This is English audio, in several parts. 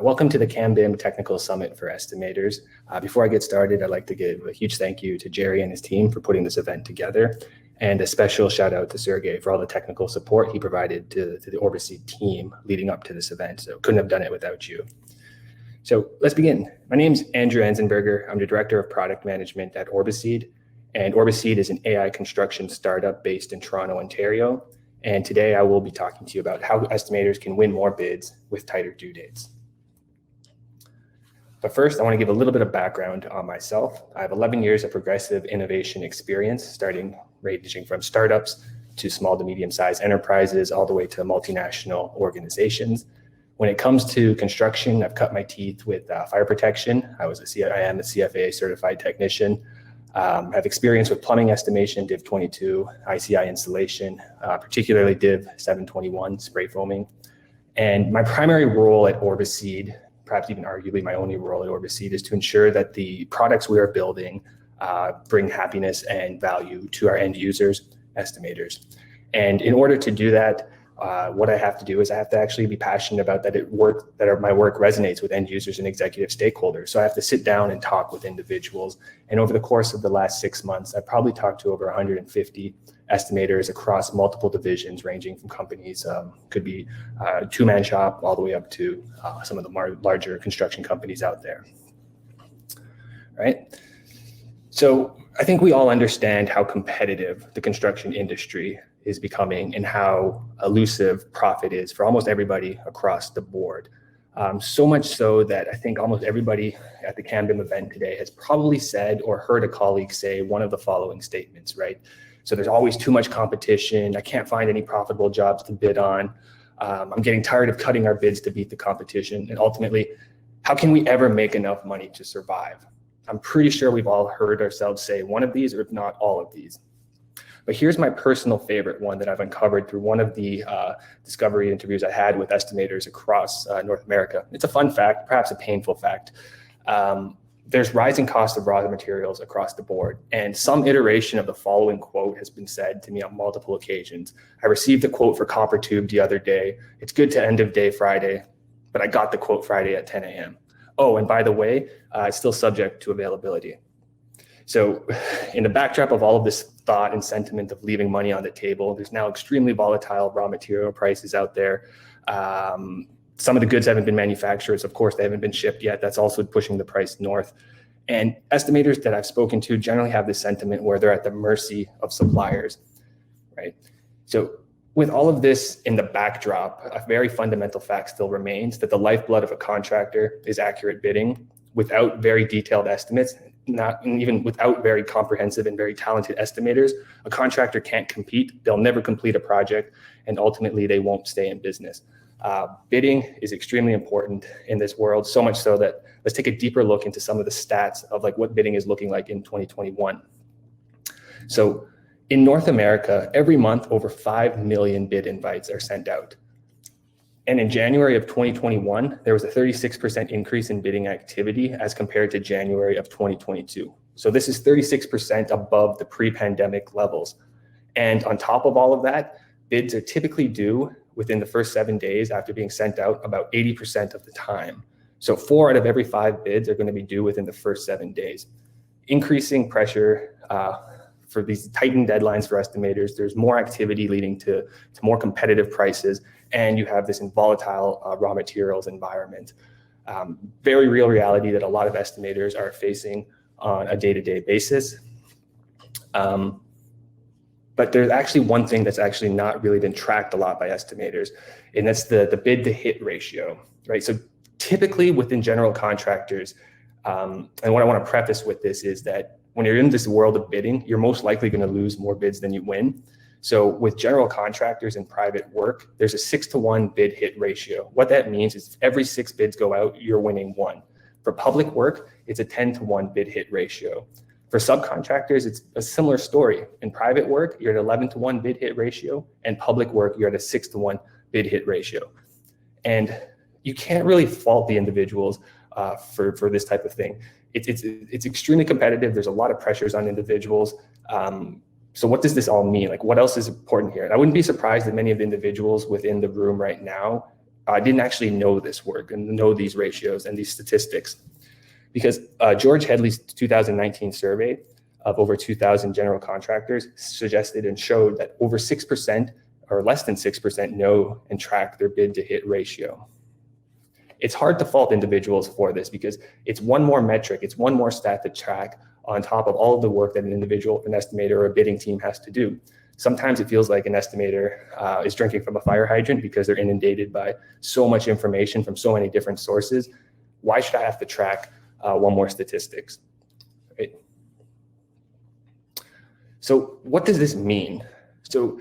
Welcome to the CAMBIM Technical Summit for Estimators. Before I get started, I'd like to give a huge thank you to Jerry and his team for putting this event together, and a special shout out to Sergey for all the technical support he provided to the Orbiseed team leading up to this event. So couldn't have done it without you. So let's begin. My name is Andrew Anzenberger. I'm the Director of Product Management at Orbiseed, and Orbiseed is an AI construction startup based in Toronto, Ontario. And today I will be talking to you about how estimators can win more bids with tighter due dates. But first, I want to give a little bit of background on myself. I have 11 years of progressive innovation experience, ranging from startups to small to medium-sized enterprises, all the way to multinational organizations. When it comes to construction, I've cut my teeth with fire protection. I am a CFA certified technician. I have experience with plumbing estimation, Div 22, ICI installation, particularly Div 721, spray foaming. And my primary role at Orbiseed, perhaps even arguably my only role at Orbiseed, is to ensure that the products we are building bring happiness and value to our end users, estimators. And in order to do that, what I have to do is I have to actually be passionate about my work resonates with end users and executive stakeholders. So I have to sit down and talk with individuals. And over the course of the last 6 months, I've probably talked to over 150 estimators across multiple divisions, ranging from companies, could be a two-man shop, all the way up to some of the larger construction companies out there, right? So I think we all understand how competitive the construction industry is becoming and how elusive profit is for almost everybody across the board. So much so that I think almost everybody at the CAMBIM event today has probably said or heard a colleague say one of the following statements, right? So there's always too much competition. I can't find any profitable jobs to bid on. I'm getting tired of cutting our bids to beat the competition. And ultimately, how can we ever make enough money to survive? I'm pretty sure we've all heard ourselves say one of these, or if not all of these. But here's my personal favorite one that I've uncovered through one of the discovery interviews I had with estimators across North America. It's a fun fact, perhaps a painful fact. There's rising costs of raw materials across the board, and some iteration of the following quote has been said to me on multiple occasions. I received a quote for copper tube the other day. It's good to end of day Friday, but I got the quote Friday at 10 a.m. Oh, and by the way, it's still subject to availability. So in the backdrop of all of this thought and sentiment of leaving money on the table, there's now extremely volatile raw material prices out there. Some of the goods haven't been manufactured. So of course, they haven't been shipped yet. That's also pushing the price north. And estimators that I've spoken to generally have this sentiment where they're at the mercy of suppliers, right? So with all of this in the backdrop, a very fundamental fact still remains that the lifeblood of a contractor is accurate bidding. Without very detailed estimates, not even without very comprehensive and very talented estimators, a contractor can't compete. They'll never complete a project, and ultimately they won't stay in business. Bidding is extremely important in this world, so much so that let's take a deeper look into some of the stats of like what bidding is looking like in 2021. So in North America, every month over 5 million bid invites are sent out. And in January of 2021, there was a 36% increase in bidding activity as compared to January of 2022. So this is 36% above the pre-pandemic levels. And on top of all of that, bids are typically due within the first 7 days after being sent out about 80% of the time. So 4 out of every 5 bids are going to be due within the first 7 days. Increasing pressure for these tightened deadlines for estimators. There's more activity leading to more competitive prices, and you have this volatile raw materials environment. Very real reality that a lot of estimators are facing on a day-to-day basis. But there's actually one thing that's actually not really been tracked a lot by estimators, and that's the bid to hit ratio, right? So typically within general contractors, and what I want to preface with this is that when you're in this world of bidding, you're most likely going to lose more bids than you win. So with general contractors and private work, there's a 6-to-1 bid hit ratio. What that means is every 6 bids go out, you're winning 1. For public work, it's a 10-to-1 bid hit ratio. For subcontractors, it's a similar story. In private work, you're at 11-to-1 bid hit ratio, and public work, you're at a 6-to-1 bid hit ratio. And you can't really fault the individuals for this type of thing. It's extremely competitive. There's a lot of pressures on individuals. So what does this all mean? Like, what else is important here? And I wouldn't be surprised that many of the individuals within the room right now didn't actually know this work and know these ratios and these statistics, because George Headley's 2019 survey of over 2,000 general contractors suggested and showed that over 6% or less than 6% know and track their bid to hit ratio. It's hard to fault individuals for this because it's one more metric, it's one more stat to track on top of all of the work that an individual, an estimator, or a bidding team has to do. Sometimes it feels like an estimator is drinking from a fire hydrant because they're inundated by so much information from so many different sources. Why should I have to track one more statistics? Right? So what does this mean? So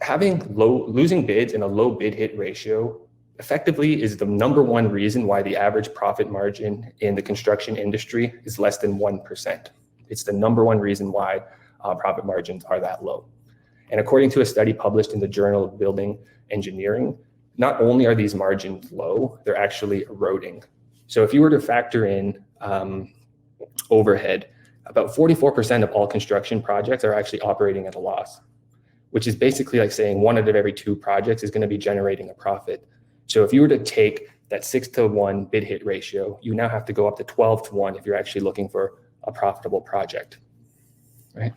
losing bids in a low bid hit ratio effectively is the #1 reason why the average profit margin in the construction industry is less than 1%. It's the #1 reason why profit margins are that low. And according to a study published in the Journal of Building Engineering, not only are these margins low, they're actually eroding. So if you were to factor in overhead, about 44% of all construction projects are actually operating at a loss, which is basically like saying 1 out of every 2 projects is going to be generating a profit. So if you were to take that 6-to-1 bid hit ratio, you now have to go up to 12-to-1 if you're actually looking for a profitable project, right?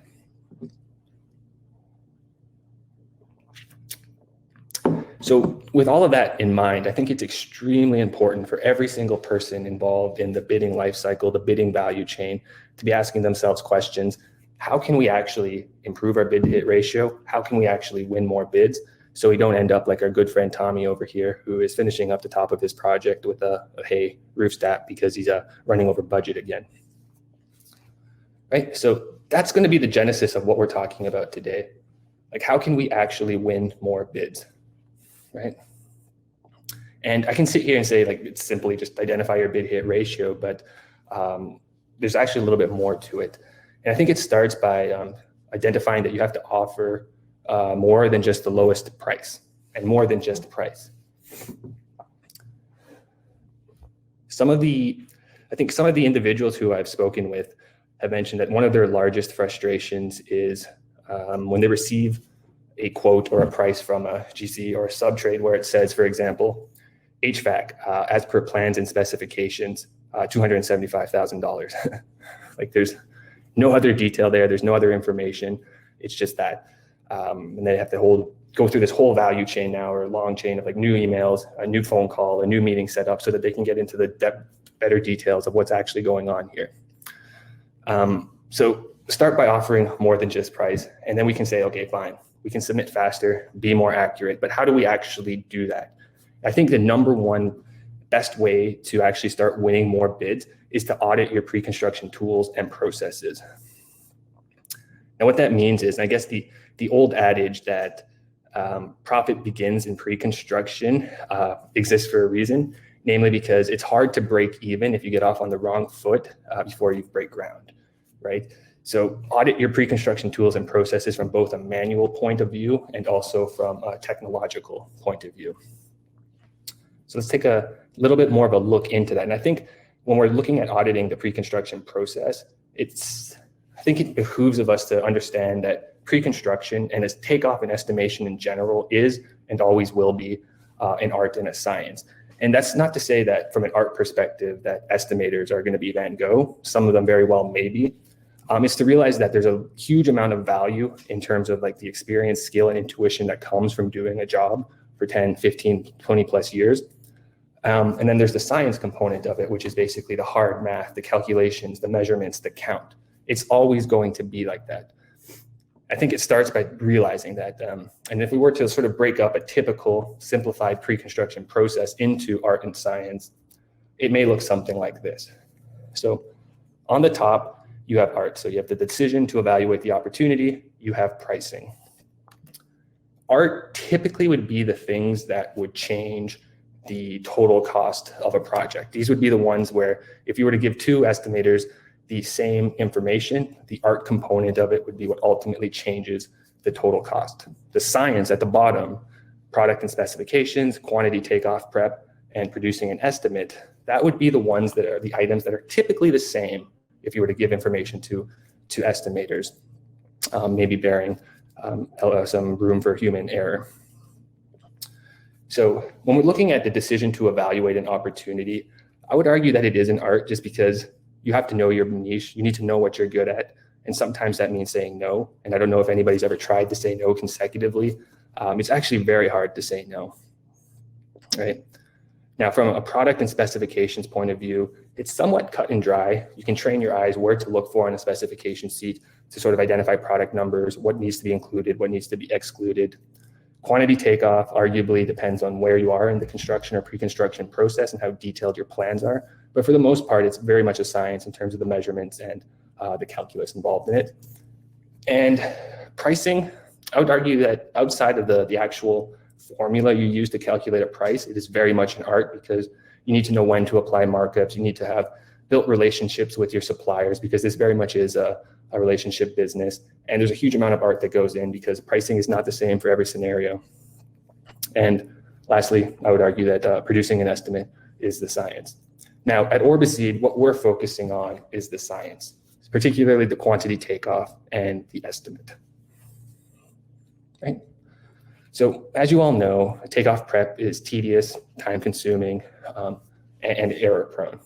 So with all of that in mind, I think it's extremely important for every single person involved in the bidding life cycle, the bidding value chain, to be asking themselves questions. How can we actually improve our bid to hit ratio? How can we actually win more bids so we don't end up like our good friend Tommy over here, who is finishing up the top of his project with a hay roof stat because he's running over budget again, right? So that's going to be the genesis of what we're talking about today. Like, how can we actually win more bids? Right? And I can sit here and say, like, it's simply just identify your bid hit ratio, but there's actually a little bit more to it. And I think it starts by identifying that you have to offer more than just the lowest price and more than just price. I think some of the individuals who I've spoken with have mentioned that one of their largest frustrations is when they receive a quote or a price from a GC or a subtrade where it says, for example, HVAC, as per plans and specifications, $275,000. Like, there's no other detail there. There's no other information. It's just that. And they have to go through this whole value chain now, or long chain of like new emails, a new phone call, a new meeting set up so that they can get into the better details of what's actually going on here. So start by offering more than just price. And then we can say, okay, fine. We can submit faster, be more accurate, but how do we actually do that? I think the #1 best way to actually start winning more bids is to audit your pre-construction tools and processes. Now, what that means is, I guess the old adage that profit begins in pre-construction exists for a reason, namely because it's hard to break even if you get off on the wrong foot before you break ground, right? So audit your pre-construction tools and processes from both a manual point of view and also from a technological point of view. So let's take a little bit more of a look into that. And I think when we're looking at auditing the pre-construction process, I think it behooves of us to understand that pre-construction and as takeoff and estimation in general is and always will be an art and a science. And that's not to say that from an art perspective that estimators are going to be Van Gogh. Some of them very well may be. It's to realize that there's a huge amount of value in terms of like the experience, skill, and intuition that comes from doing a job for 10, 15, 20 plus years. And then there's the science component of it, which is basically the hard math, the calculations, the measurements, the count. It's always going to be like that. I think it starts by realizing that. And if we were to sort of break up a typical simplified pre-construction process into art and science, it may look something like this. So on the top, you have art. So you have the decision to evaluate the opportunity. You have pricing. Art typically would be the things that would change the total cost of a project. These would be the ones where if you were to give 2 estimators the same information, the art component of it would be what ultimately changes the total cost. The science at the bottom, product and specifications, quantity, takeoff prep, and producing an estimate, that would be the ones that are the items that are typically the same if you were to give information to estimators, maybe bearing some room for human error. So when we're looking at the decision to evaluate an opportunity, I would argue that it is an art just because you have to know your niche. You need to know what you're good at. And sometimes that means saying no. And I don't know if anybody's ever tried to say no consecutively. It's actually very hard to say no, right? Now, from a product and specifications point of view, it's somewhat cut and dry. You can train your eyes where to look for on a specification sheet to sort of identify product numbers, what needs to be included, what needs to be excluded. Quantity takeoff arguably depends on where you are in the construction or pre-construction process and how detailed your plans are. But for the most part, it's very much a science in terms of the measurements and the calculus involved in it. And pricing, I would argue that outside of the actual formula you use to calculate a price, it is very much an art because you need to know when to apply markups. You need to have built relationships with your suppliers because this very much is a relationship business. And there's a huge amount of art that goes in because pricing is not the same for every scenario. And lastly, I would argue that producing an estimate is the science. Now at Orbiseed, what we're focusing on is the science, particularly the quantity takeoff and the estimate, right? So as you all know, takeoff prep is tedious, time consuming, and error prone.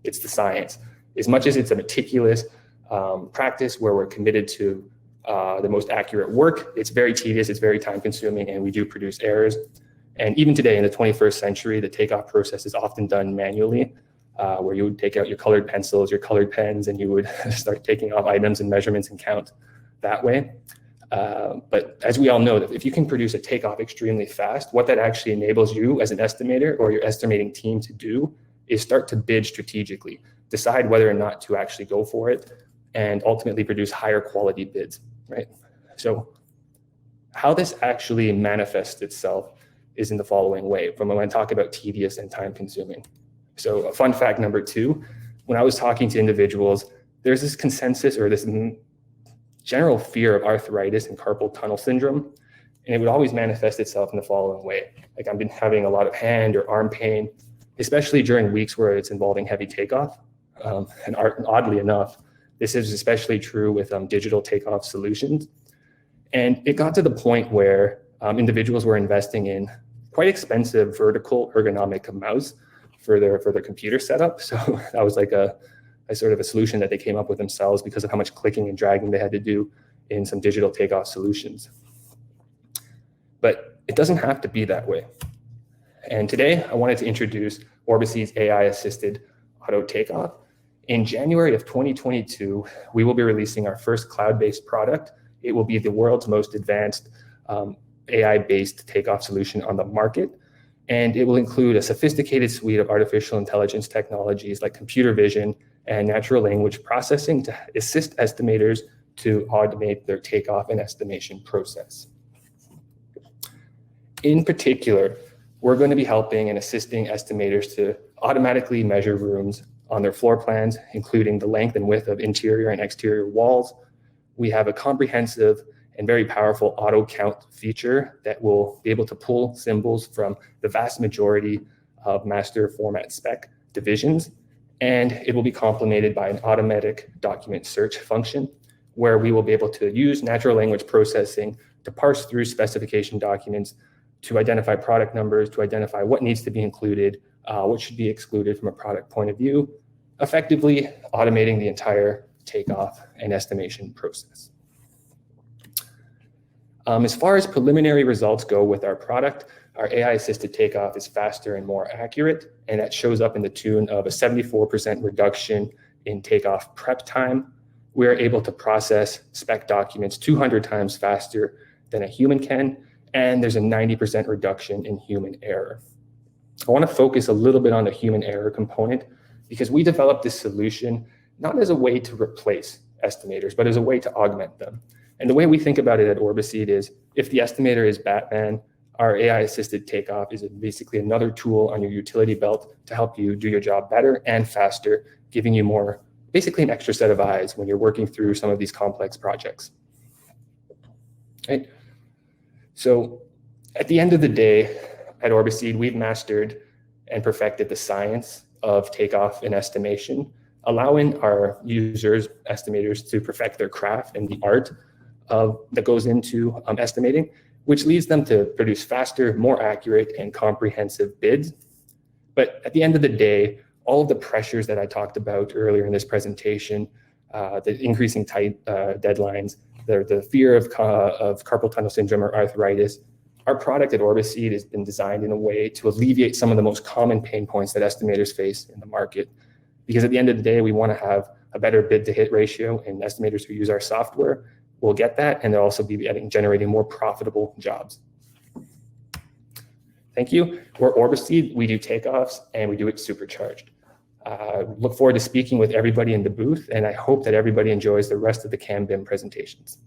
It's the science. As much as it's a meticulous practice where we're committed to the most accurate work, it's very tedious, it's very time consuming, and we do produce errors. And even today in the 21st century, the takeoff process is often done manually, where you would take out your colored pencils, your colored pens, and you would start taking off items and measurements and count that way. But as we all know, that if you can produce a takeoff extremely fast, what that actually enables you as an estimator or your estimating team to do is start to bid strategically, decide whether or not to actually go for it, and ultimately produce higher quality bids, right? So how this actually manifests itself is in the following way, from when I talk about tedious and time consuming. So fun fact number 2, when I was talking to individuals, there's this consensus or this general fear of arthritis and carpal tunnel syndrome. And it would always manifest itself in the following way. Like I've been having a lot of hand or arm pain, especially during weeks where it's involving heavy takeoff. And oddly enough, this is especially true with digital takeoff solutions. And it got to the point where individuals were investing in quite expensive vertical ergonomic mouse for their computer setup. So that was like a sort of a solution that they came up with themselves because of how much clicking and dragging they had to do in some digital takeoff solutions. But it doesn't have to be that way. And today I wanted to introduce Orbiseed's AI-assisted auto takeoff. In January of 2022, we will be releasing our first cloud-based product. It will be the world's most advanced AI-based takeoff solution on the market. And it will include a sophisticated suite of artificial intelligence technologies like computer vision and natural language processing to assist estimators to automate their takeoff and estimation process. In particular, we're going to be helping and assisting estimators to automatically measure rooms on their floor plans, including the length and width of interior and exterior walls. We have a comprehensive and very powerful auto count feature that will be able to pull symbols from the vast majority of master format spec divisions. And it will be complemented by an automatic document search function where we will be able to use natural language processing to parse through specification documents to identify product numbers, to identify what needs to be included, what should be excluded from a product point of view, effectively automating the entire takeoff and estimation process. As far as preliminary results go with our product, our AI-assisted takeoff is faster and more accurate, and that shows up in the tune of a 74% reduction in takeoff prep time. We're able to process spec documents 200 times faster than a human can, and there's a 90% reduction in human error. I want to focus a little bit on the human error component because we developed this solution not as a way to replace estimators, but as a way to augment them. And the way we think about it at Orbiseed is if the estimator is Batman, our AI-assisted takeoff is basically another tool on your utility belt to help you do your job better and faster, giving you more, basically an extra set of eyes when you're working through some of these complex projects. Right? So at the end of the day, at Orbiseed, we've mastered and perfected the science of takeoff and estimation, allowing our users, estimators, to perfect their craft and the art that goes into estimating. which leads them to produce faster, more accurate, and comprehensive bids. But at the end of the day, all of the pressures that I talked about earlier in this presentation, the increasing tight deadlines, the fear of carpal tunnel syndrome or arthritis, our product at Orbiseed has been designed in a way to alleviate some of the most common pain points that estimators face in the market. Because at the end of the day, we want to have a better bid to hit ratio, and estimators who use our software will get that, and they'll also be generating more profitable jobs. Thank you. We're Orbiseed. We do takeoffs, and we do it supercharged. Look forward to speaking with everybody in the booth, and I hope that everybody enjoys the rest of the CAM-BIM presentations.